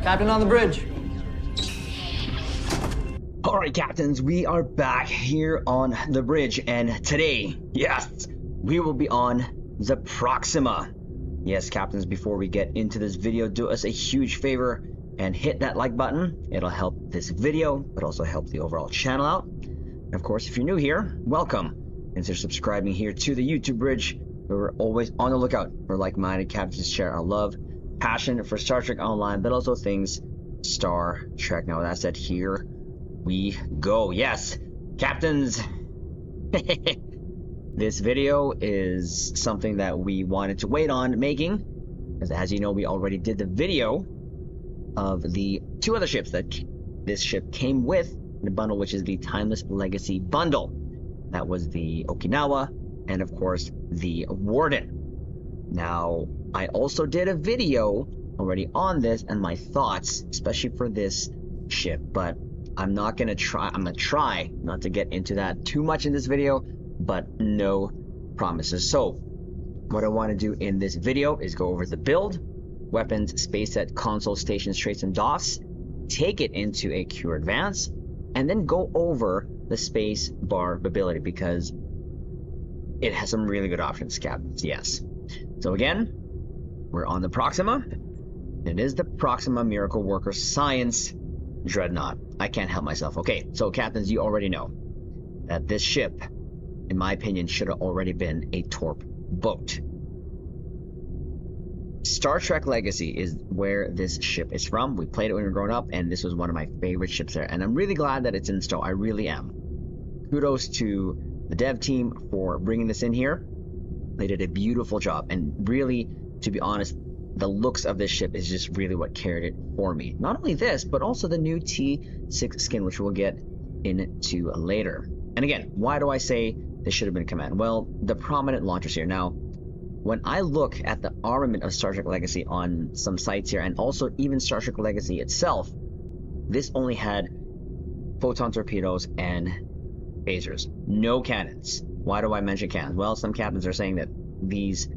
Captain on the bridge. All right, captains, we are back here on the bridge, and today, yes, we will be on the Proxima. Yes, captains, before we get into this video, do us a huge favor and hit that like button. It'll help this video, but also help the overall channel out. And of course, if you're new here, welcome. Consider subscribing here to the YouTube bridge, where we're always on the lookout for like-minded captains to share our love, passion for Star Trek Online, but also things Star Trek. Now, with that said, here we go. Yes, captains. This video is something that we wanted to wait on making, because as you know, we already did the video of the two other ships that this ship came with in the bundle, which is the Timeless Legacy bundle. That was the Okinawa and of course the Warden. Now, I also did a video already on this and my thoughts, especially for this ship, but I'm gonna try not to get into that too much in this video, but no promises. So what I want to do in this video is go over the build, weapons, space set, console, stations, traits, and DOFs, take it into a Q advance, and then go over the space bar ability, because it has some really good options, captains. Yes. So again, we're on the Proxima. It is the Proxima Miracle Worker Science Dreadnought. I can't help myself. Okay, so captains, you already know that this ship, in my opinion, should have already been a Torp boat. Star Trek Legacy is where this ship is from. We played it when we were growing up, and this was one of my favorite ships there. And I'm really glad that it's in stow. I really am. Kudos to the dev team for bringing this in here. They did a beautiful job. And really, to be honest, the looks of this ship is just really what carried it for me. Not only this, but also the new T6 skin, which we'll get into later. And again, why do I say this should have been command? Well, the prominent launchers here. Now, when I look at the armament of Star Trek Legacy on some sites here, and also even Star Trek Legacy itself, this only had photon torpedoes and phasers, no cannons. Why do I mention cannons? Well, some captains are saying that these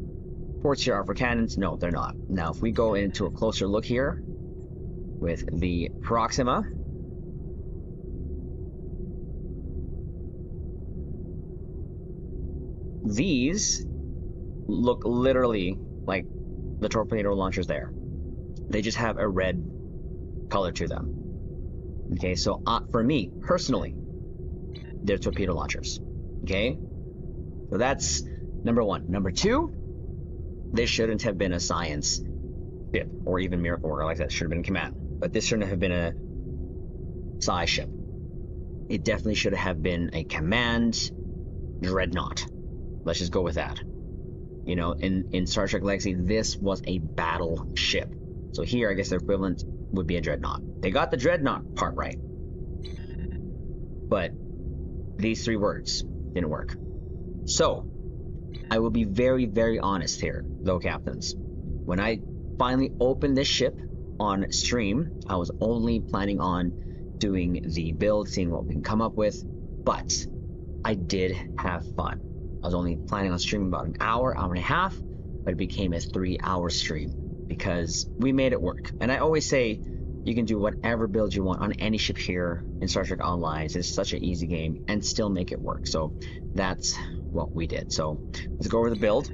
ports here are for cannons. No, they're not. Now, if we go into a closer look here with the Proxima, these look literally like the torpedo launchers there. They just have a red color to them. Okay, so for me personally, they're torpedo launchers. Okay, so that's number one. Number two, this shouldn't have been a science ship or even Miracle Worker like that. Should have been command, but this shouldn't have been a psi ship. It definitely should have been a command Dreadnought. Let's just go with that. You know, in Star Trek Legacy, this was a battle ship. So here, I guess the equivalent would be a Dreadnought. They got the Dreadnought part right. But these three words didn't work. So, I will be very, very honest here, though, captains. When I finally opened this ship on stream, I was only planning on doing the build, seeing what we can come up with. But I did have fun. I was only planning on streaming about an hour, hour and a half, but it became a 3-hour stream because we made it work. And I always say you can do whatever build you want on any ship here in Star Trek Online. It's such an easy game and still make it work. So that's what we did. So let's go over the build.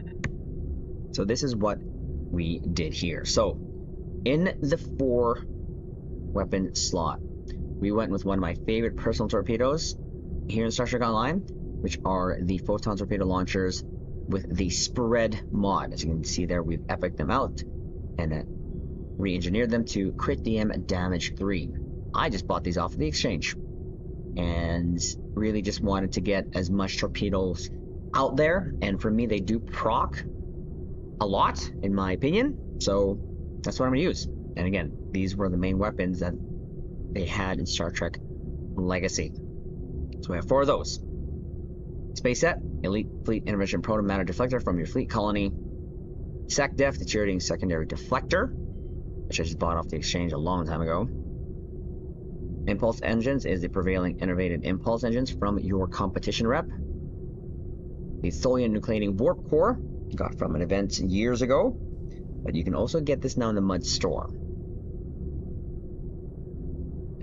So this is what we did here. So in the 4-weapon slot, we went with one of my favorite personal torpedoes here in Star Trek Online, which are the photon torpedo launchers with the spread mod. As you can see there, we've epicked them out and re-engineered them to crit DM damage 3. I just bought these off of the exchange and really just wanted to get as much torpedoes out there. And for me, they do proc a lot, in my opinion. So that's what I'm gonna use. And again, these were the main weapons that they had in Star Trek Legacy. So we have 4 of those. Space set, Elite Fleet Intervention Proton Matter Deflector from your fleet colony. SecDef, Deteriorating Secondary Deflector, which I just bought off the exchange a long time ago. Impulse Engines is the prevailing innovative impulse engines from your competition rep. The Tholian Nucleating Warp Core, got from an event years ago, but you can also get this now in the Mud store.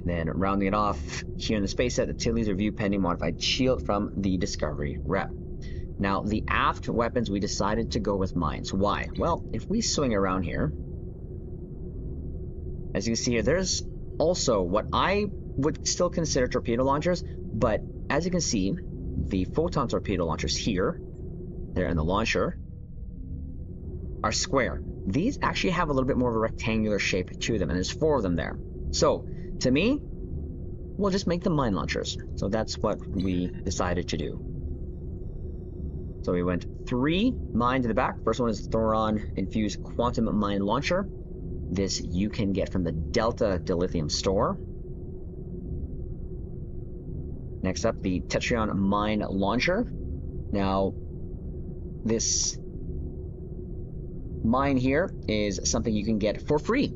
And then rounding it off, here in the space set, the Tilly's review pending modified shield from the Discovery rep. Now, the aft weapons, we decided to go with mines. Why? Well, if we swing around here, as you can see here, there's also what I would still consider torpedo launchers, but as you can see, the photon torpedo launchers here, there in the launcher, are square. These actually have a little bit more of a rectangular shape to them, and there's 4 of them there. So, to me, we'll just make them mine launchers. So that's what we decided to do. So we went 3 mines in the back. First one is Thoron Infused Quantum Mine Launcher. This you can get from the Delta Dilithium store. Next up, the Tetrion Mine Launcher. Now, this mine here is something you can get for free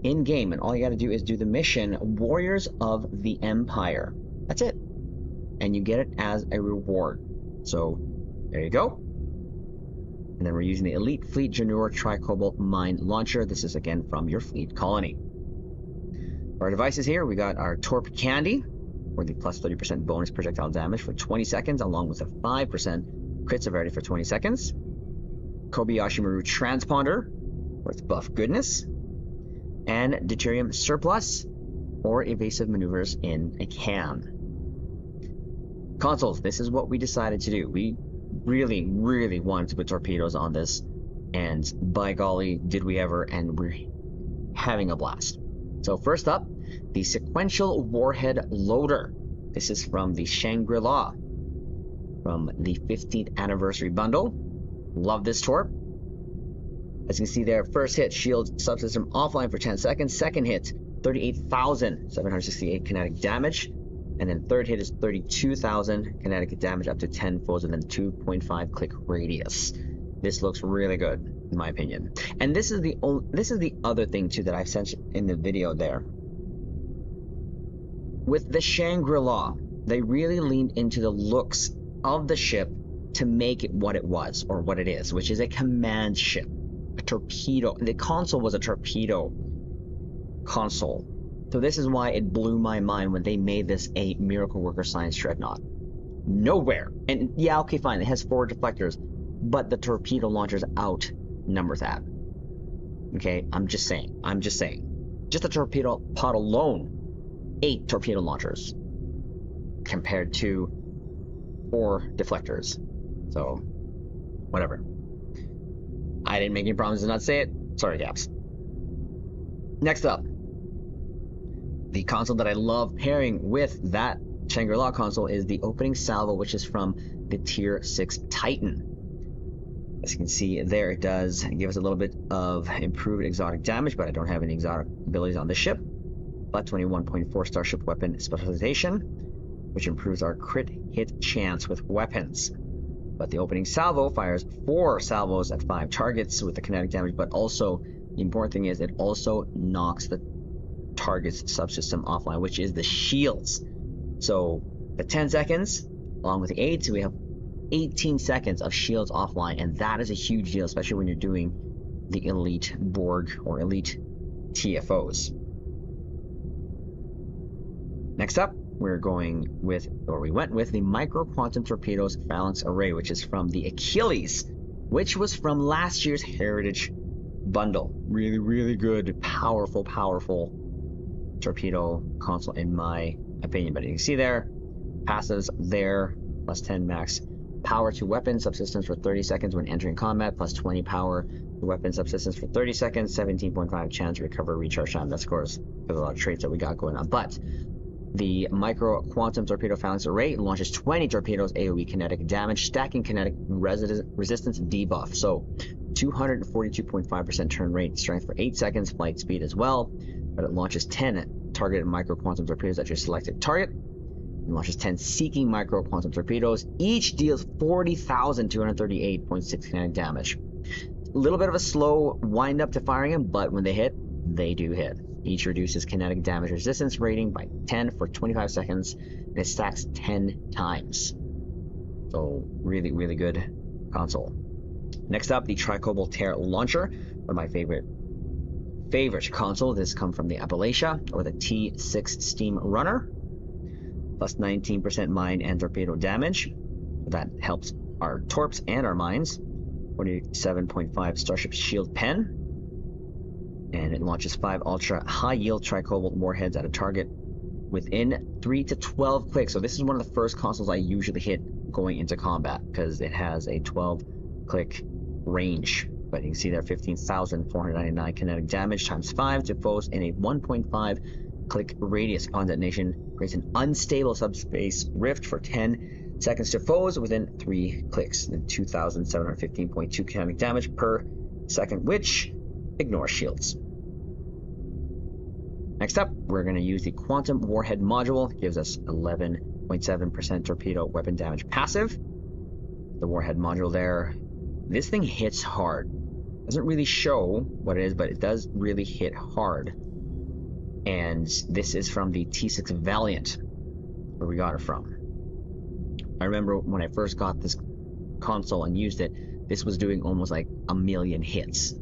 in-game, and all you got to do is do the mission Warriors of the Empire. That's it. And you get it as a reward. So, there you go. And then we're using the Elite Fleet Janur Tricobalt Mine Launcher. This is again from your fleet colony. For our devices here, we got our Torp Candy, for the plus 30% bonus projectile damage for 20 seconds, along with a 5% crit severity for 20 seconds. Kobayashi Maru Transponder, with buff goodness. And Deuterium Surplus, or evasive maneuvers in a can. Consoles, this is what we decided to do. We really, really wanted to put torpedoes on this, and by golly, did we ever, and we're having a blast. So first up, the Sequential Warhead Loader. This is from the Shangri-La, from the 15th Anniversary Bundle. Love this Torp. As you can see there, first hit, shield subsystem offline for 10 seconds. Second hit, 38,768 kinetic damage. And then third hit is 32,000 kinetic damage up to 10 foes within 2.5 click radius. This looks really good, in my opinion. And this is the other thing too that I sent in the video there. With the Shangri-La, they really leaned into the looks of the ship to make it what it was, or what it is, which is a command ship. A torpedo. The console was a torpedo console. So this is why it blew my mind when they made this a Miracle Worker Science Dreadnought. Nowhere. And yeah, okay, fine, it has 4 deflectors, but the torpedo launchers outnumber that. Okay, I'm just saying. Just the torpedo pod alone, 8 torpedo launchers compared to 4 deflectors. So, whatever. I didn't make any promises to not say it. Sorry, Gaps. Next up, the console that I love pairing with that Shangri-La console is the opening salvo, which is from the Tier 6 Titan. As you can see there, it does give us a little bit of improved exotic damage, but I don't have any exotic abilities on this ship. But 21.4 Starship Weapon Specialization, which improves our crit hit chance with weapons. But the opening salvo fires 4 salvos at 5 targets with the kinetic damage, but also, the important thing is it also knocks the target's subsystem offline, which is the shields. So the 10 seconds, along with the 8, so we have 18 seconds of shields offline, and that is a huge deal, especially when you're doing the elite Borg or elite TFOs. Next up, we went with the Micro Quantum Torpedoes Phalanx Array, which is from the Achilles, which was from last year's Heritage Bundle. Really, really good, powerful torpedo console in my opinion. But you can see there, passives there, plus 10 max power to weapon subsystems for 30 seconds when entering combat, plus 20 power to weapon subsystems for 30 seconds, 17.5 chance to recover recharge time. That scores because a lot of traits that we got going on. But the Micro Quantum Torpedo Phalanx Array launches 20 torpedoes AoE kinetic damage, stacking kinetic resistance debuff. So 242.5% turn rate, strength for 8 seconds, flight speed as well. But it launches 10 targeted Micro Quantum Torpedoes at your selected target. It launches 10 seeking Micro Quantum Torpedoes. Each deals 40,238.6 kinetic damage. A little bit of a slow wind up to firing them, but when they hit, they do hit. Each reduces kinetic damage resistance rating by 10 for 25 seconds, and it stacks 10 times. So really, really good console. Next up, the Tricobalt Tear Launcher, one of my favorite favorite console. This comes from the Appalachia, or the T6 Steam Runner. Plus 19% mine and torpedo damage. That helps our torps and our mines. 47.5 Starship Shield Pen. And it launches 5 ultra high yield tricobalt warheads at a target within 3 to 12 clicks. So this is one of the first consoles I usually hit going into combat, because it has a 12 click range. But you can see there, 15,499 kinetic damage times 5 to foes in a 1.5 click radius. Upon detonation, creates an unstable subspace rift for 10 seconds to foes within 3 clicks. And 2,715.2 kinetic damage per second, which ignores shields. Next up, we're going to use the Quantum Warhead Module. It gives us 11.7% torpedo weapon damage passive. The Warhead Module there. This thing hits hard. Doesn't really show what it is, but it does really hit hard. And this is from the T6 Valiant, where we got it from. I remember when I first got this console and used it, this was doing almost like a million hits.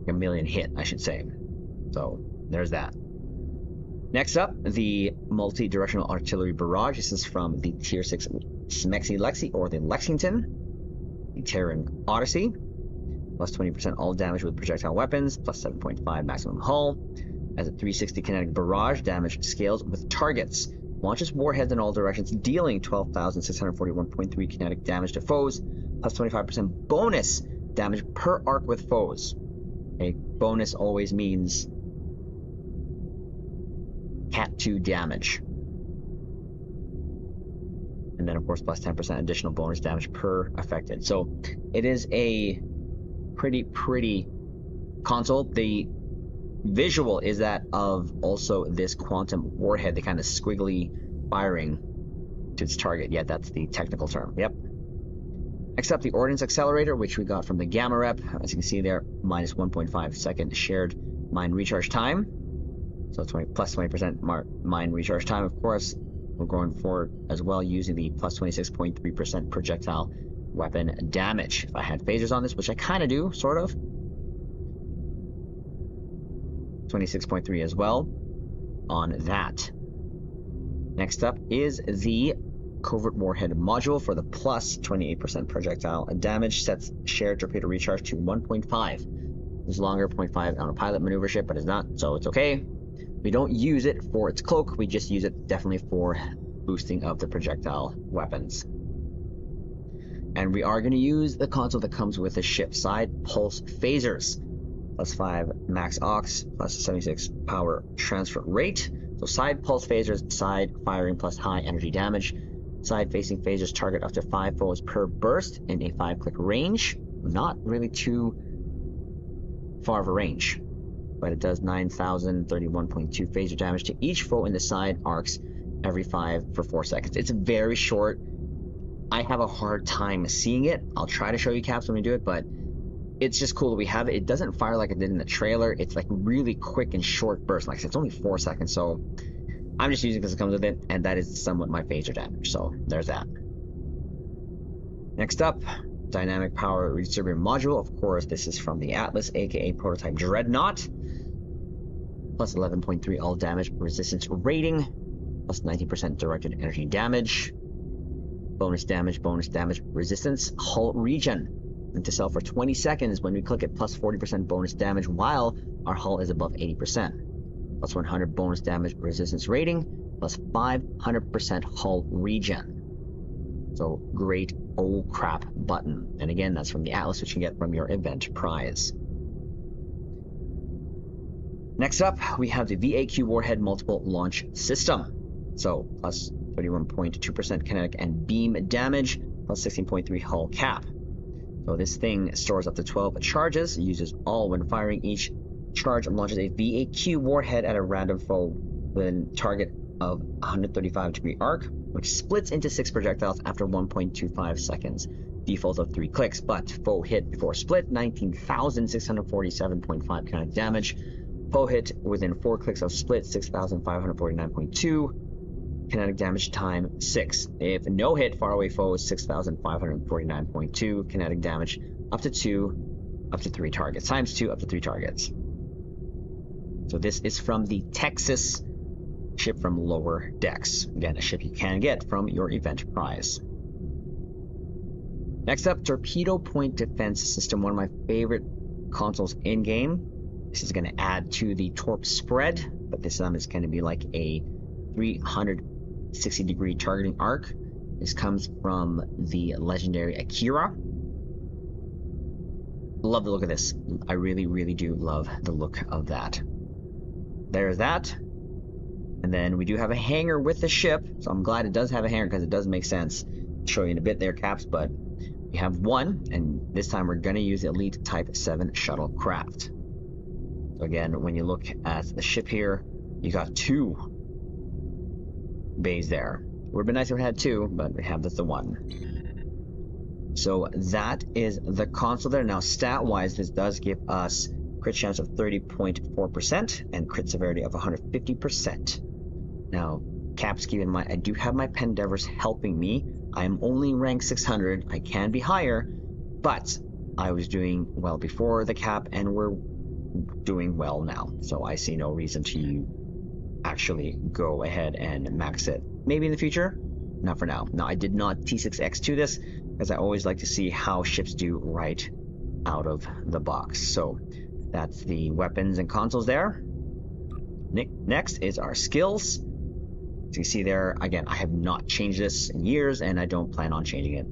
A million hit, I should say. So, there's that. Next up, the Multi-Directional Artillery Barrage. This is from the Tier 6 Smexy Lexi, or the Lexington. The Terran Odyssey. Plus 20% all damage with projectile weapons. Plus 7.5 maximum hull. Has a 360 kinetic barrage. Damage scales with targets. Launches warheads in all directions, dealing 12,641.3 kinetic damage to foes. Plus 25% bonus damage per arc with foes. A bonus always means Cat 2 damage. And then, of course, plus 10% additional bonus damage per affected. So it is a pretty console. The visual is that of also this quantum warhead, the kind of squiggly firing to its target. Yeah, that's the technical term. Yep. Next up, the Ordnance Accelerator, which we got from the Gamma Rep. As you can see there, minus 1.5 second shared mine recharge time. So 20% mine recharge time. Of course, we're going forward as well using the plus 26.3% projectile weapon damage. If I had phasers on this, which I kind of do, sort of. 26.3 as well on that. Next up is the Covert Warhead Module for the plus 28% projectile damage. Sets shared torpedo recharge to 1.5. It's longer, 0.5 on a pilot maneuver ship, but it's not, so it's okay. We don't use it for its cloak, we just use it definitely for boosting of the projectile weapons. And we are going to use the console that comes with the ship side pulse phasers. Plus 5 max aux, plus 76 power transfer rate. So side pulse phasers, side firing plus high energy damage. Side facing phasers target up to 5 foes per burst in a 5 click range. Not really too far of a range, but it does 9,031.2 phaser damage to each foe in the side arcs every 5 for 4 seconds. It's very short. I have a hard time seeing it. I'll try to show you caps when we do it, but it's just cool that we have it. It doesn't fire like it did in the trailer. It's like really quick and short bursts. Like I said, it's only 4 seconds, so I'm just using it because it comes with it, and that is somewhat my phaser damage. So there's that. Next up, Dynamic Power Redistributor Module. Of course, this is from the Atlas, aka Prototype Dreadnought. Plus 11.3 all damage resistance rating. Plus 90% directed energy damage. Bonus damage, resistance, hull regen. And to sell for 20 seconds when we click it, plus 40% bonus damage while our hull is above 80%. Plus 100 bonus damage resistance rating, plus 500% hull regen. So great oh crap button. And again, that's from the Atlas, which you can get from your event prize. Next up, we have the VAQ Warhead Multiple Launch System. So plus 31.2% kinetic and beam damage, plus 16.3 hull cap. So this thing stores up to 12 charges, uses all when firing. Each charge launches a VAQ warhead at a random foe with a target of 135 degree arc, which splits into 6 projectiles after 1.25 seconds. Default of 3 clicks, but foe hit before split, 19,647.5 kinetic damage. Foe hit within 4 clicks of split, 6,549.2. Kinetic damage time 6. If no hit, far away foes, 6,549.2. Kinetic damage up to 2, up to 3 targets. Times 2, up to 3 targets. So this is from the Texas ship from Lower Decks. Again, a ship you can get from your event prize. Next up, Torpedo Point Defense System, one of my favorite consoles in-game. This is going to add to the Torp spread, but this time it's going to be like a 360-degree targeting arc. This comes from the legendary Akira. Love the look of this. I really, really do love the look of that. There's that. And then we do have a hangar with the ship, so I'm glad it does have a hangar because it does make sense. I'll show you in a bit there, Caps, but we have one, and this time we're going to use Elite Type 7 shuttlecraft. So again, when you look at the ship here, you got 2 bays there. Would have been nice if we had 2, but we have the 1. So that is the console there. Now, stat-wise, this does give us crit chance of 30.4% and crit severity of 150%. Now, Caps, keep in mind, I do have my Pendevers helping me. I am only rank 600. I can be higher, but I was doing well before the cap, and we're doing well now. So I see no reason to actually go ahead and max it. Maybe in the future, not for now. Now, I did not T6X2 this, because I always like to see how ships do right out of the box. So that's the weapons and consoles there. Next is our skills. So you see there, again, I have not changed this in years, and I don't plan on changing it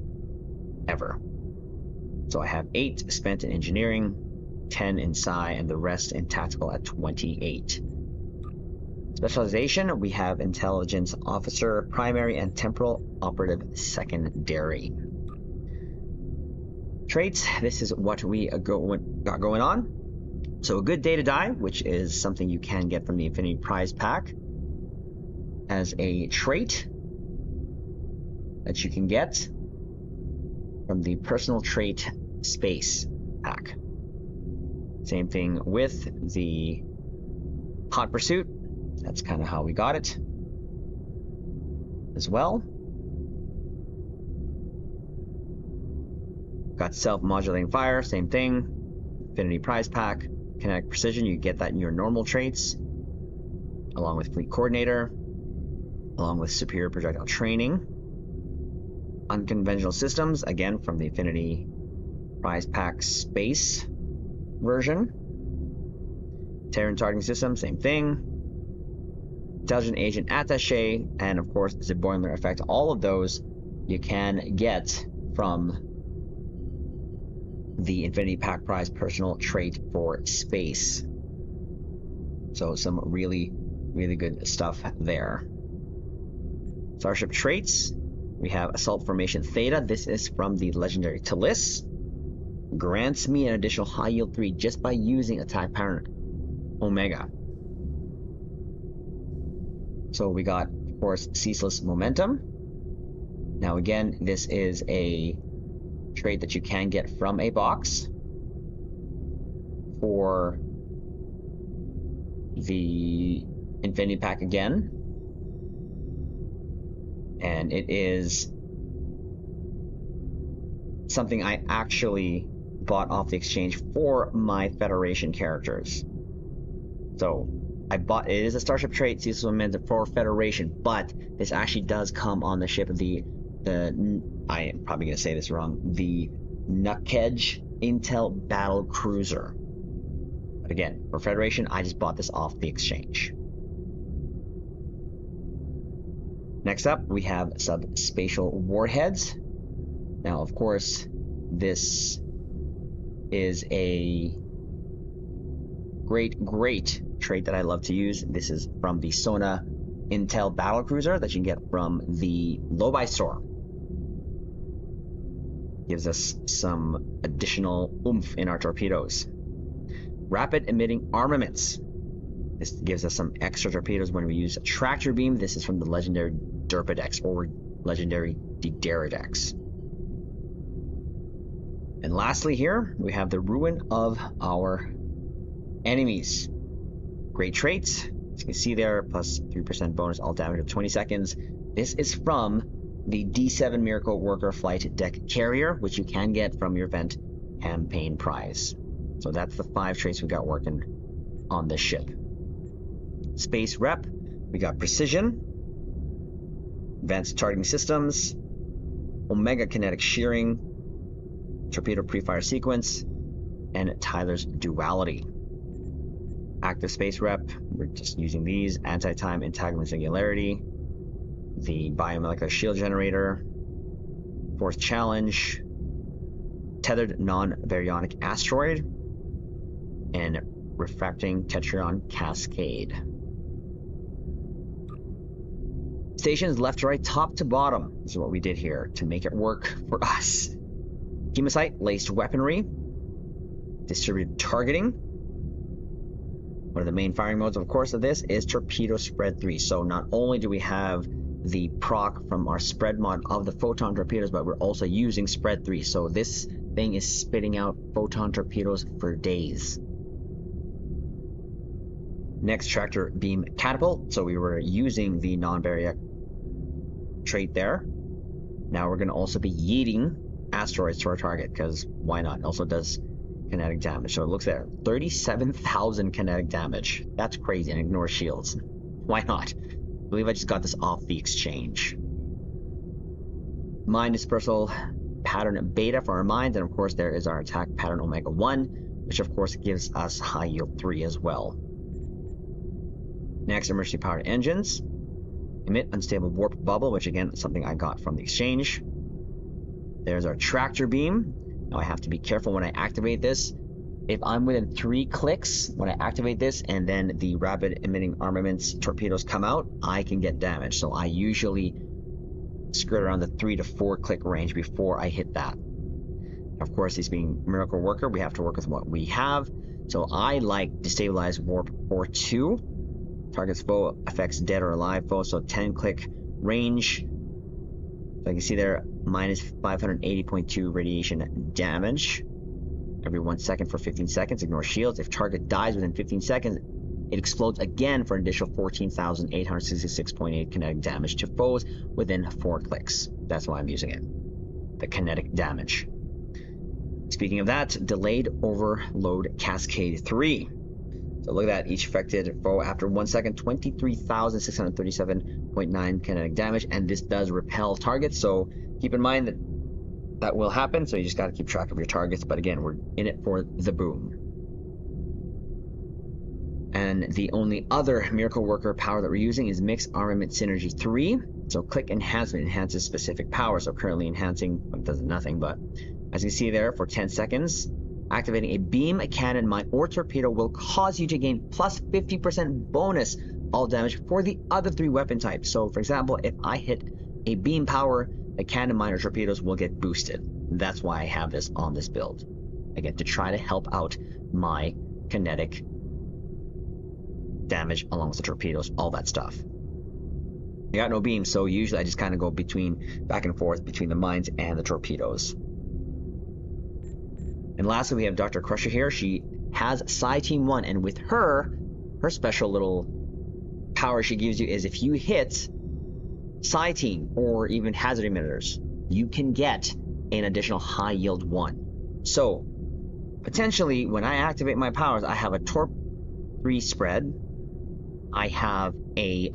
ever. So I have 8 spent in engineering, 10 in Psi, and the rest in tactical at 28. Specialization, we have intelligence officer primary and temporal operative secondary. Traits, this is what we got going on. So a good day to die, which is something you can get from the Infinity Prize Pack, as a trait that you can get from the Personal Trait Space Pack. Same thing with the Hot Pursuit. That's kind of how we got it as well. Got Self-Modulating Fire, same thing. Infinity Prize Pack. Kinetic Precision, you get that in your normal traits, along with Fleet Coordinator, along with Superior Projectile Training. Unconventional Systems, again from the Infinity Prize Pack Space version. Terran Targeting System, same thing. Intelligent Agent Attaché, and of course the Boiler Effect. All of those you can get from the Infinity Pack Prize Personal Trait for Space. So some really, really good stuff there. Starship traits, we have Assault Formation Theta. This is from the legendary Talis. Grants me an additional high yield 3 just by using attack pattern Omega. So we got, of course, Ceaseless Momentum. Now again, this is a trait that you can get from a box for the Infinity Pack again. And it is something I actually bought off the exchange for my Federation characters. So I bought, it is a Starship trait, Ceaseless Momentum for Federation, but this actually does come on the ship of the I am probably going to say this wrong, the Nukkej Intel Battle Cruiser. But again, for Federation, I just bought this off the exchange. Next up, we have subspatial warheads. Now, of course, this is a great trait that I love to use. This is from the Sona Intel Battle Cruiser that you can get from the Low-Buy store. Gives us some additional oomph in our torpedoes. Rapid Emitting Armaments. This gives us some extra torpedoes when we use Tractor Beam. This is from the legendary Derpidex or legendary Dideridex. And lastly here, we have the Ruin of Our Enemies. Great traits. As you can see there, plus 3% bonus all damage of 20 seconds. This is from the D7 Miracle Worker Flight Deck Carrier, which you can get from your event campaign prize. So that's the 5 traits we got working on this ship. space rep. We got precision, advanced targeting systems, omega kinetic shearing, torpedo pre-fire sequence, and Tyler's duality. Active space rep, we're just using these. Anti-time entanglement singularity, the biomolecular shield generator, force challenge, tethered non-baryonic asteroid, and refracting tetryon cascade. Stations left to right, top to bottom. This is what we did here to make it work for us. Hematite laced weaponry, distributed targeting. One of the main firing modes, of course, of this is torpedo spread 3. So not only do we have the proc from our spread mod of the photon torpedoes, but we're also using spread 3. So this thing is spitting out photon torpedoes for days. Next, tractor beam catapult. So we were using the non-barrier trait there. Now we're going to also be yeeting asteroids to our target, because why not? It also does kinetic damage. So it looks there, 37,000 kinetic damage. That's crazy, and ignore shields. Why not? I believe I just got this off the exchange. Mine dispersal pattern beta for our mines, and of course there is our attack pattern omega 1, which of course gives us high yield 3 as well. Next, emergency powered engines. Emit unstable warp bubble, which again is something I got from the exchange. There's our tractor beam. Now I have to be careful when I activate this. If I'm within 3 clicks when I activate this and then the rapid emitting armaments torpedoes come out, I can get damage. So I usually skirt around the 3 to 4 click range before I hit that. Of course, these being Miracle Worker, we have to work with what we have. So I like destabilize warp or 2. Targets foe, affects dead or alive foe, so 10 click range. So I can see there, minus 580.2 radiation damage every 1 second for 15 seconds. Ignore shields. If target dies within 15 seconds, it explodes again for an additional 14,866.8 kinetic damage to foes within 4 clicks. That's why I'm using it. The kinetic damage. Speaking of that, delayed overload cascade 3. So look at that, each affected foe after 1 second, 23,637.9 kinetic damage, and this does repel targets, so keep in mind that that will happen, so you just got to keep track of your targets, but again, we're in it for the boom. And the only other Miracle Worker power that we're using is Mix Armament Synergy 3, so click enhancement enhances specific power, so currently enhancing, well, it does nothing, but as you see there, for 10 seconds, activating a beam, a cannon, mine, or torpedo will cause you to gain plus 50% bonus all damage for the other 3 weapon types. So, for example, if I hit a beam power, a cannon, mine, or torpedoes will get boosted. That's why I have this on this build. Again, to try to help out my kinetic damage along with the torpedoes, all that stuff. I got no beam, so usually I just kind of go back and forth between the mines and the torpedoes. And lastly, we have Dr. Crusher here. She has Psi Team 1, and with her special little power she gives you is if you hit Psi Team or even hazard emitters, you can get an additional high yield 1. So, potentially, when I activate my powers, I have a Torp 3 spread, I have a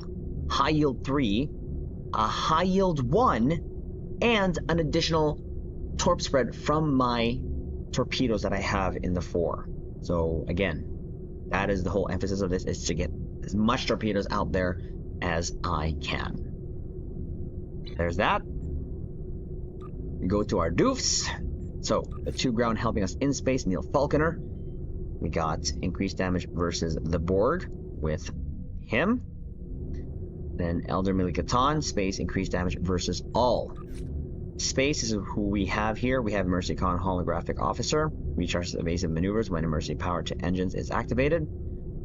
high yield 3, a high yield 1, and an additional Torp spread from my torpedoes that I have in the 4. So again, that is the whole emphasis of this, is to get as much torpedoes out there as I can. There's that. We go to our doofs. So the 2 ground helping us in space, Neil Falconer. We got increased damage versus the Borg with him. Then Elder Milikatan, space increased damage versus all. Space is who we have here. We have Mercy Khan Holographic Officer. Recharges evasive maneuvers when emergency power to engines is activated.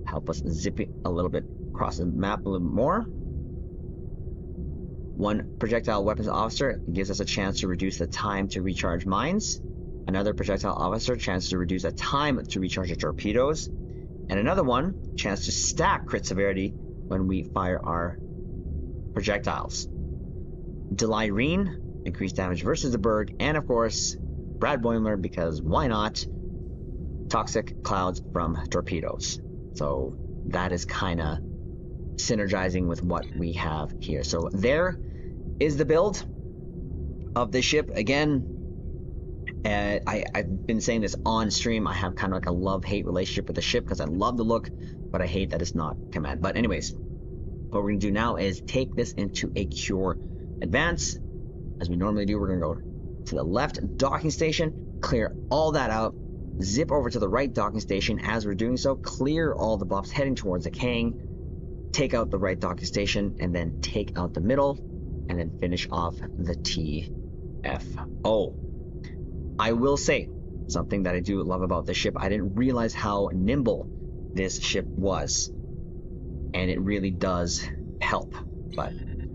Help us zip it a little bit across the map a little more. 1 projectile weapons officer gives us a chance to reduce the time to recharge mines. Another projectile officer, chance to reduce the time to recharge the torpedoes. And another one, chance to stack crit severity when we fire our projectiles. Delirene, increased damage versus the Berg, and of course, Brad Boimler, because why not? Toxic clouds from torpedoes. So that is kind of synergizing with what we have here. So there is the build of this ship. Again, I've been saying this on stream. I have kind of like a love-hate relationship with the ship because I love the look, but I hate that it's not command. But anyways, what we're going to do now is take this into a cure advance. As we normally do, we're going to go to the left docking station, clear all that out, zip over to the right docking station. As we're doing so, clear all the buffs heading towards the Kang, take out the right docking station, and then take out the middle, and then finish off the TFO. I will say something that I do love about this ship. I didn't realize how nimble this ship was, and it really does help. But here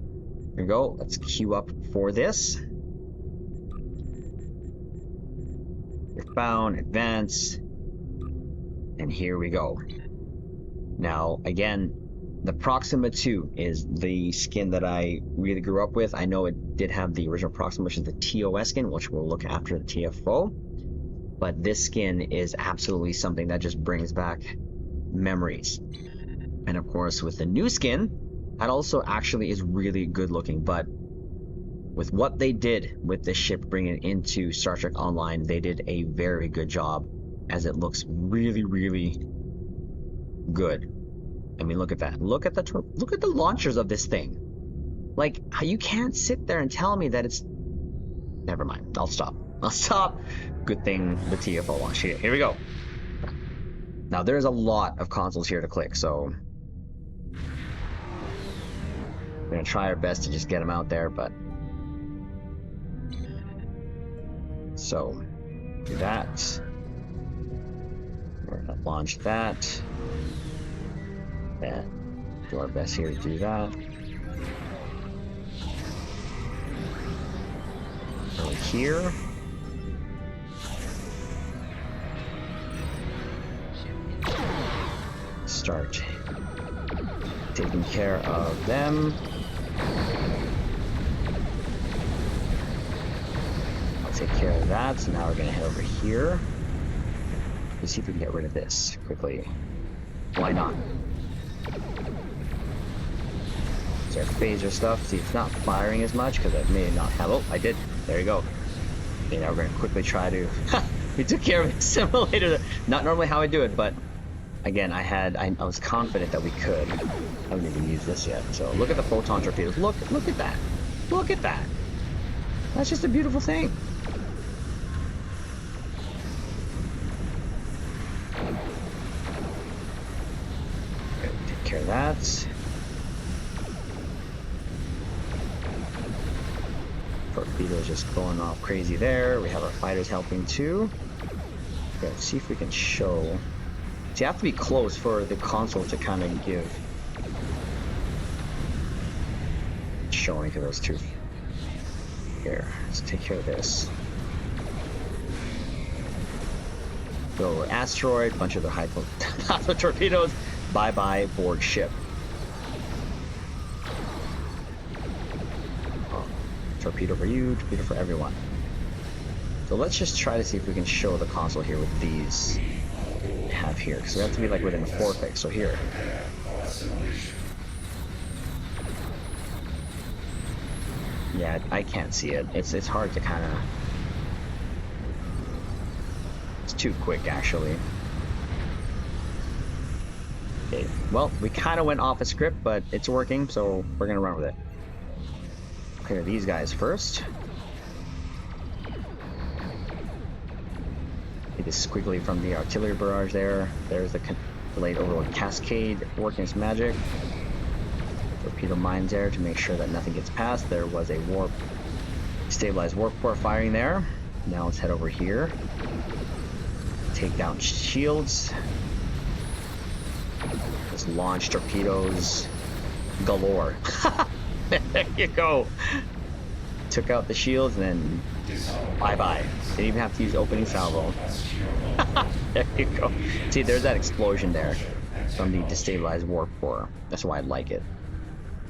we go. Let's queue up for this. Bound, advance, and here we go. Now, again, the Proxima 2 is the skin that I really grew up with. I know it did have the original Proxima, which is the TOS skin, which we'll look after the TFO. But this skin is absolutely something that just brings back memories. And of course, with the new skin, that also actually is really good looking. But with what they did with this ship bringing it into Star Trek Online, they did a very good job, as it looks really, really good. I mean, look at that. Look at the launchers of this thing. Like, you can't sit there and tell me that it's... Never mind. I'll stop. Good thing the TFO launch. Here we go. Now, there's a lot of consoles here to click, so we're going to try our best to just get them out there, but... So, do that. We're going to launch that. And do our best here to do that. Over here. Start taking care of them. I'll take care of that. So now we're going to head over here. Let's see if we can get rid of this quickly. Why not? Our phaser stuff. See, it's not firing as much because I may not have. Oh, I did. There you go. Okay, now we're going to quickly try to. We took care of the simulator. Not normally how I do it, but again, I was confident that we could. I haven't even used this yet. So look at the photon torpedoes. Look at that. Look at that. That's just a beautiful thing. Okay, take care of that. Torpedoes just going off crazy there. We have our fighters helping too. Okay, let's see if we can show. So you have to be close for the console to kind of give showing to those two. Here, let's take care of this. Go asteroid, bunch of the high torpedoes. Bye bye board ship. Torpedo for you, torpedo for everyone. So let's just try to see if we can show the console here with these we have here, because we have to be like within a vortex. So here, yeah, I can't see it. It's hard to kind of. It's too quick, actually. Okay, well, we kind of went off a script, but it's working, so we're gonna run with it. Clear these guys first. Get this squiggly from the artillery barrage there. There's the delayed overload cascade working its magic. Torpedo mines there to make sure that nothing gets past. There was a warp, stabilized warp core firing there. Now let's head over here. Take down shields. Just launch torpedoes galore. There you go. Took out the shields and then bye-bye. Didn't even have to use opening salvo. There you go. See, there's that explosion there from the destabilized warp core. That's why I like it.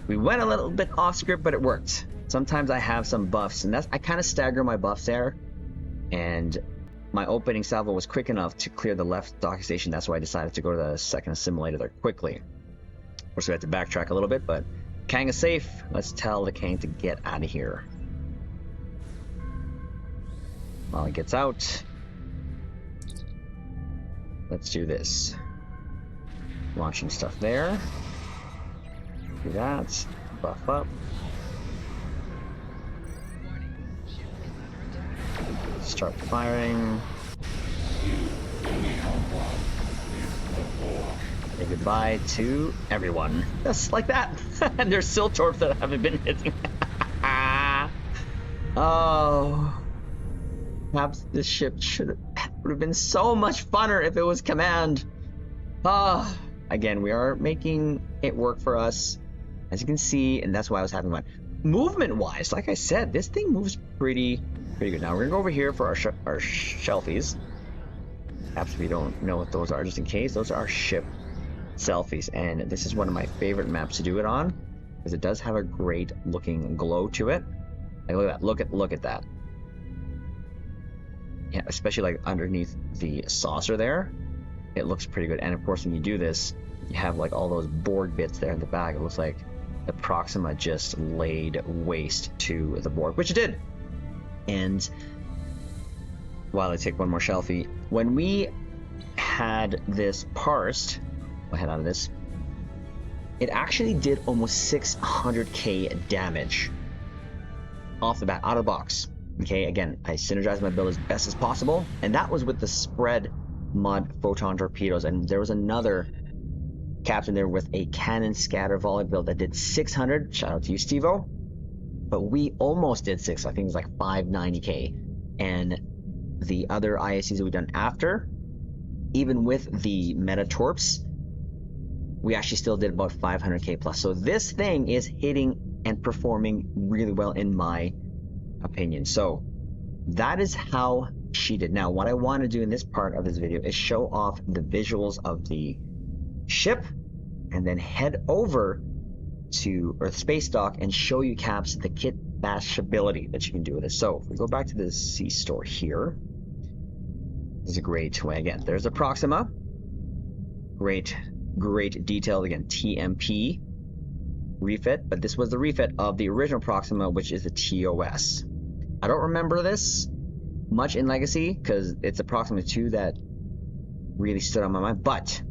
We went a little bit off script, but it worked. Sometimes I have some buffs, and I kind of stagger my buffs there. And my opening salvo was quick enough to clear the left docking station. That's why I decided to go to the second assimilator there quickly. course, we have to backtrack a little bit, but Kang is safe. Let's tell the Kang to get out of here. While he gets out, let's do this. Launching stuff there. Do that. Buff up. Start firing. Say goodbye to everyone. Just like that. And there's still Torps that haven't been hitting. Oh. Perhaps this ship would have been so much funner if it was command. Ah. Again, we are making it work for us, as you can see, and that's why I was having fun. Movement-wise, like I said, this thing moves pretty good. Now we're gonna go over here for our shelfies. Perhaps if you don't know what those are, just in case, those are our ship selfies, and this is one of my favorite maps to do it on, because it does have a great looking glow to it. Like, look at that! Look at that! Yeah, especially like underneath the saucer there. It looks pretty good. And of course, when you do this, you have like all those Borg bits there in the back. It looks like the Proxima just laid waste to the Borg, which it did. And while I take one more selfie, when we had this parsed, I'll head out of this, it actually did almost 600k damage off the bat, out of the box. Okay, again, I synergized my build as best as possible, and that was with the spread mod photon torpedoes, and there was another captain there with a cannon scatter volley build that did 600. Shout out to you, Steve-O. But we almost did 6. I think it was like 590k. And the other ISCs that we've done after, even with the meta torps, we actually still did about 500k plus. So this thing is hitting and performing really well in my opinion. So that is how she did. Now, what I want to do in this part of this video is show off the visuals of the ship, and then head over to Earth Space Dock and show you, Caps, the kit bashability that you can do with this. So if we go back to the C store here, this is a great way. Again, there's the Proxima. Great detail. Again, TMP refit, but this was the refit of the original Proxima, which is the TOS. I don't remember this much in Legacy because it's a Proxima 2 that really stood on my mind, but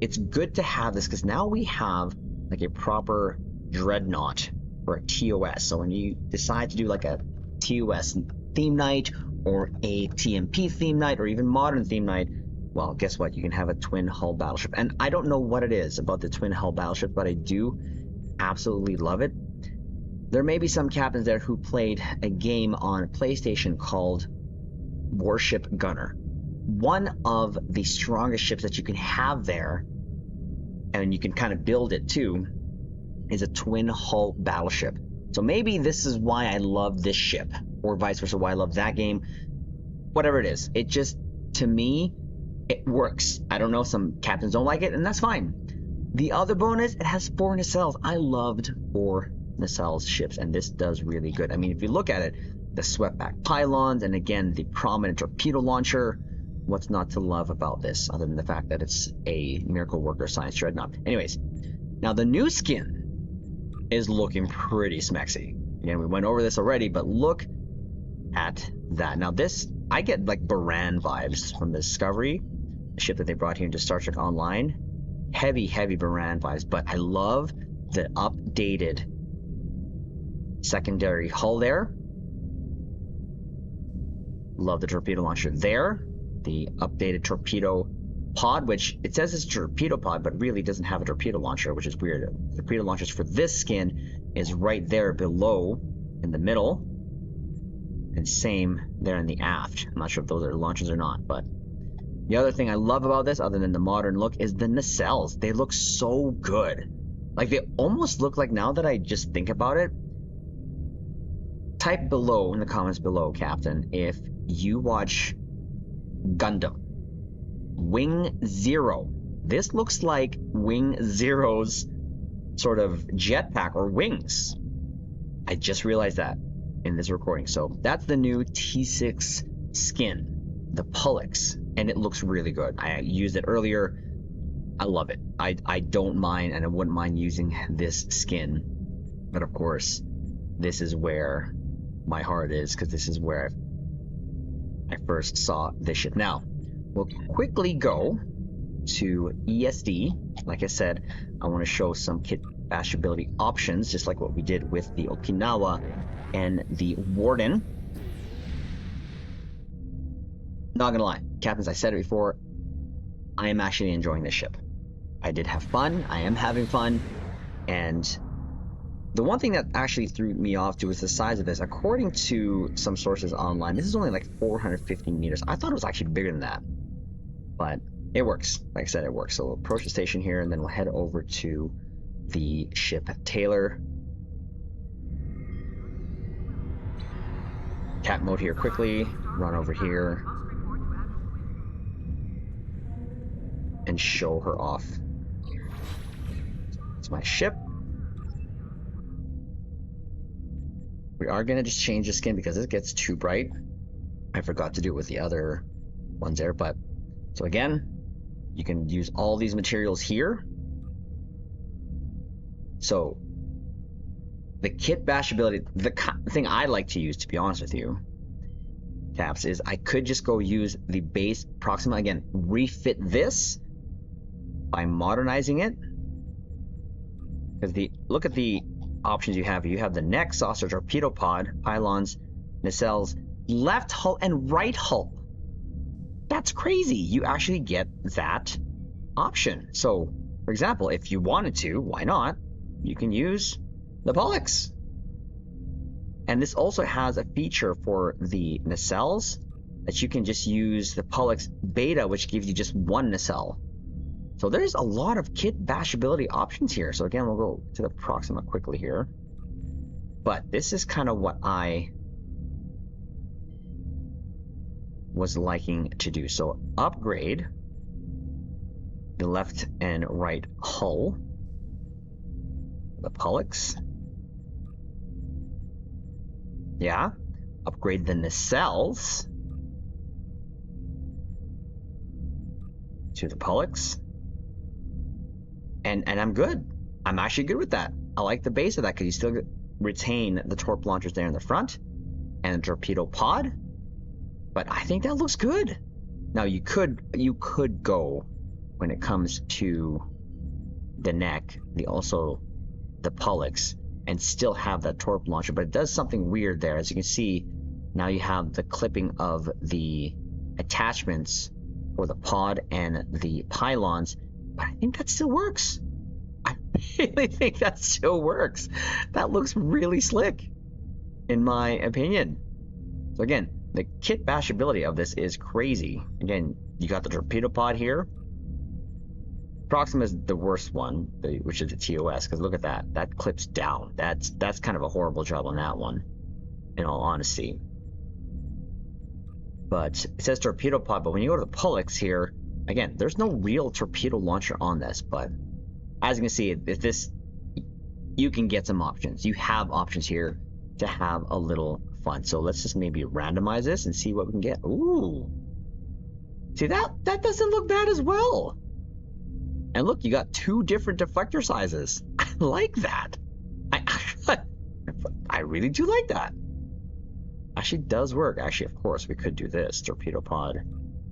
it's good to have this because now we have like a proper Dreadnought or a TOS. So when you decide to do like a TOS theme night or a TMP theme night or even modern theme night, well, guess what? You can have a twin hull battleship. And I don't know what it is about the twin hull battleship, but I do absolutely love it. There may be some captains there who played a game on PlayStation called Warship Gunner. One of the strongest ships that you can have there, and you can kind of build it too, is a twin hull battleship. So maybe this is why I love this ship, or vice versa, why I love that game. Whatever it is, it just, to me, it works. I don't know, some captains don't like it, and that's fine. The other bonus, it has 4 nacelles. I loved 4 nacelles ships, and this does really good. I mean, if you look at it, the swept-back pylons, and again, the prominent torpedo launcher, what's not to love about this, other than the fact that it's a Miracle Worker Science Dreadnought? Anyways, now the new skin is looking pretty smexy. Again, we went over this already, but look at that. Now this, I get like Baran vibes from the Discovery, the ship that they brought here into Star Trek Online. Heavy Baran vibes, but I love the updated secondary hull there. Love the torpedo launcher there. The updated torpedo pod, which it says it's a torpedo pod, but really doesn't have a torpedo launcher, which is weird. The torpedo launchers for this skin is right there below in the middle, and same there in the aft. I'm not sure if those are launchers or not, but the other thing I love about this, other than the modern look, is the nacelles. They look so good. Like, they almost look like, now that I just think about it, type below in the comments below, Captain, if you watch Gundam Wing Zero. This looks like Wing Zero's sort of jetpack or wings. I just realized that in this recording. So that's the new T6 skin, the Pullix, and it looks really good. I used it earlier. I love it. I don't mind, and I wouldn't mind using this skin. But of course, this is where my heart is, because this is where I first saw this ship. Now, we'll quickly go to ESD. Like I said, I want to show some kit bashability options, just like what we did with the Okinawa and the Warden. Not gonna lie, captains, I said it before, I am actually enjoying this ship. I did have fun, I am having fun, and the one thing that actually threw me off too was the size of this. According to some sources online, this is only like 450 meters. I thought it was actually bigger than that, but it works. Like I said, it works. So we'll approach the station here, and then we'll head over to the ship Taylor. Cat mode here quickly, run over here, and show her off. It's my ship. We are going to just change the skin because it gets too bright. I forgot to do it with the other ones there, but so again, you can use all these materials here. So the kit bashability, the thing I like to use, to be honest with you, Caps, is I could just go use the base Proxima again, refit this by modernizing it. Because look at the options you have. You have the neck, saucer, torpedo pod, pylons, nacelles, left hull, and right hull. That's crazy. You actually get that option. So, for example, if you wanted to, why not? You can use the Pollux. And this also has a feature for the nacelles that you can just use the Pollux Beta, which gives you just one nacelle. So there's a lot of kit bashability options here. So again, we'll go to the Proxima quickly here. But this is kind of what I was liking to do. So upgrade the left and right hull, the Pollux. Yeah. Upgrade the nacelles to the Pollux. And I'm good. I'm actually good with that. I like the base of that because you still retain the Torp launchers there in the front and the torpedo pod. But I think that looks good. Now you could go when it comes to the neck, the Pollux, and still have that Torp launcher, but it does something weird there. As you can see, now you have the clipping of the attachments for the pod and the pylons, but I think that still works. I really think that still works. That looks really slick, in my opinion. So again, the kit bashability of this is crazy. Again, you got the torpedo pod here. Proxima is the worst one, which is the TOS, because look at that. That clips down. That's kind of a horrible job on that one, in all honesty. But it says torpedo pod, but when you go to the Pollux here, again, there's no real torpedo launcher on this, but as you can see, you can get some options. You have options here to have a little fun. So let's just maybe randomize this and see what we can get. Ooh. See, that doesn't look bad as well. And look, you got two different deflector sizes. I like that. I really do like that. Actually does work. Actually, of course, we could do this. Torpedo pod.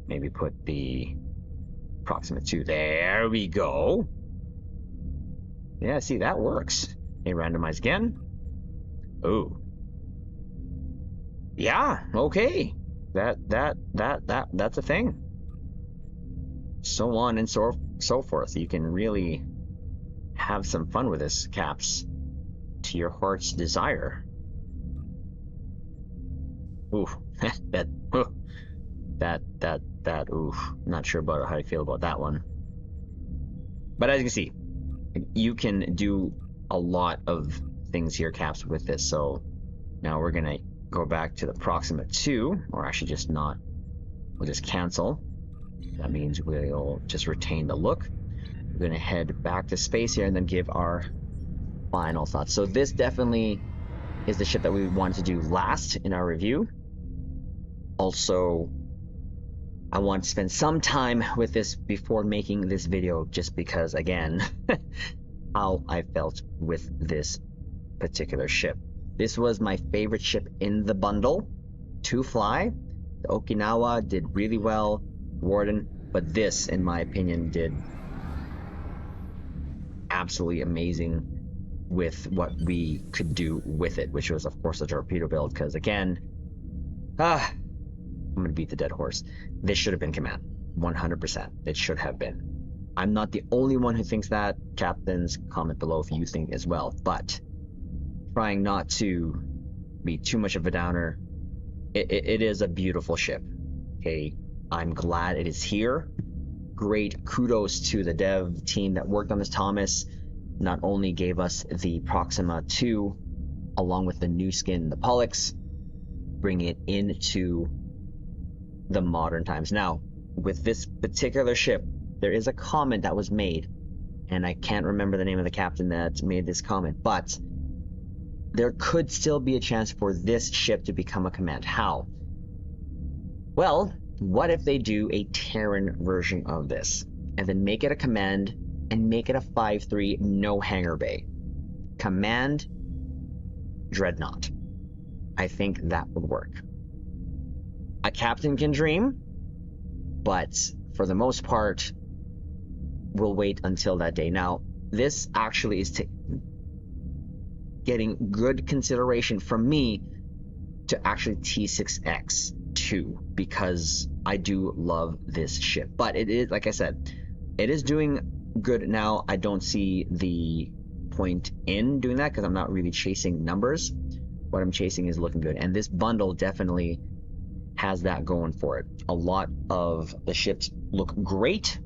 Maybe put the Proxima 2. There we go. Yeah, see, that works. Okay, randomize again. Ooh. Yeah, okay. That's a thing. So on and so forth. You can really have some fun with this, Caps, to your heart's desire. Ooh, oof. Not sure about how I feel about that one. But as you can see, you can do a lot of things here, Caps, with this. So now we're gonna go back to the Proxima 2, or actually just not. We'll just cancel. That means we'll just retain the look. We're gonna head back to space here and then give our final thoughts. So this definitely is the ship that we wanted to do last in our review. Also, I want to spend some time with this before making this video, just because, again, how I felt with this particular ship. This was my favorite ship in the bundle to fly. The Okinawa did really well, Warden, but this, in my opinion, did absolutely amazing with what we could do with it, which was, of course, a torpedo build, because, again, I'm going to beat the dead horse. This should have been command. 100%. It should have been. I'm not the only one who thinks that. Captains, comment below if you think as well. But trying not to be too much of a downer, it is a beautiful ship. Okay, I'm glad it is here. Great kudos to the dev team that worked on this. Thomas not only gave us the Proxima 2, along with the new skin, the Pollux, bringing it into the modern times. Now, with this particular ship, there is a comment that was made, and I can't remember the name of the captain that made this comment, but there could still be a chance for this ship to become a command. How? Well, what if they do a Terran version of this, and then make it a command, and make it a 5-3, no hangar bay? Command Dreadnought. I think that would work. A captain can dream, but for the most part, we'll wait until that day. Now, this actually is getting good consideration from me to actually T6X too, because I do love this ship. But it is, like I said, it is doing good now. I don't see the point in doing that because I'm not really chasing numbers. What I'm chasing is looking good, and this bundle definitely has that going for it. A lot of the ships look great,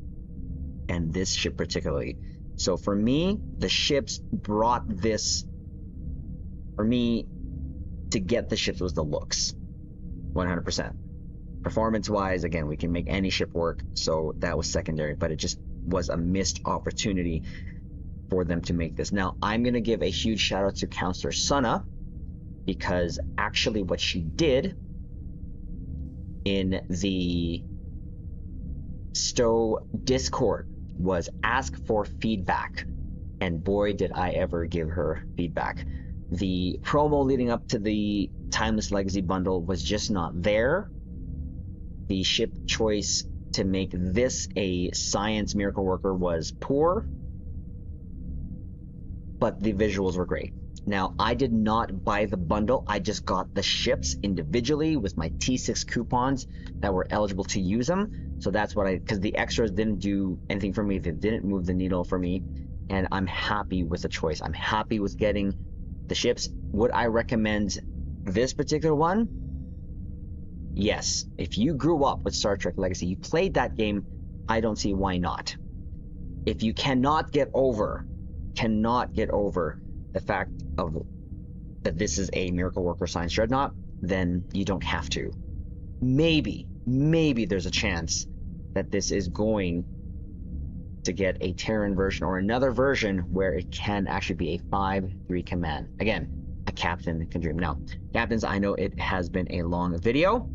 and this ship particularly. So for me, the ships brought this, for me, to get the ships was the looks. 100%. Performance wise, again, we can make any ship work, so that was secondary, but it just was a missed opportunity for them to make this. Now, I'm going to give a huge shout out to Counselor Sunna, because actually what she did in the Stowe Discord was ask for feedback, and boy did I ever give her feedback. The promo leading up to the Timeless Legacy bundle was just not there. The ship choice to make this a science miracle worker was poor, but the visuals were great. Now, I did not buy the bundle. I just got the ships individually with my T6 coupons that were eligible to use them. So that's what because the extras didn't do anything for me. They didn't move the needle for me. And I'm happy with the choice. I'm happy with getting the ships. Would I recommend this particular one? Yes. If you grew up with Star Trek Legacy, you played that game, I don't see why not. If you cannot get over the fact of that this is a miracle worker science dreadnought, then you don't have to. Maybe there's a chance that this is going to get a Terran version or another version where it can actually be a 5-3 command. Again, a captain can dream. Now, captains, I know it has been a long video,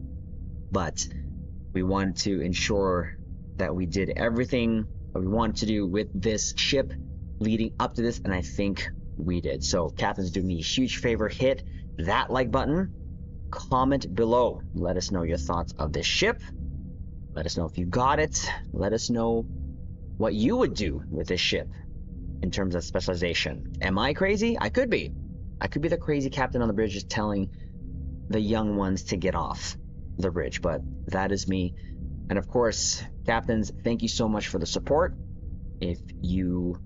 but we wanted to ensure that we did everything that we wanted to do with this ship leading up to this, and I think we did. So captains, do me a huge favor, hit that like button, comment below, let us know your thoughts of this ship, let us know if you got it, let us know what you would do with this ship in terms of specialization. Am I crazy? I could be the crazy captain on the bridge just telling the young ones to get off the bridge, but that is me. And of course, captains, thank you so much for the support. If you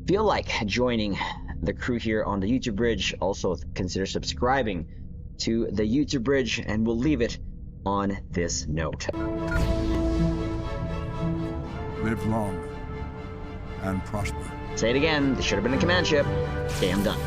feel like joining the crew here on the YouTube bridge, also consider subscribing to the YouTube bridge, and we'll leave it on this note. Live long and prosper. Say it again, this should have been a command ship. Okay, I'm done.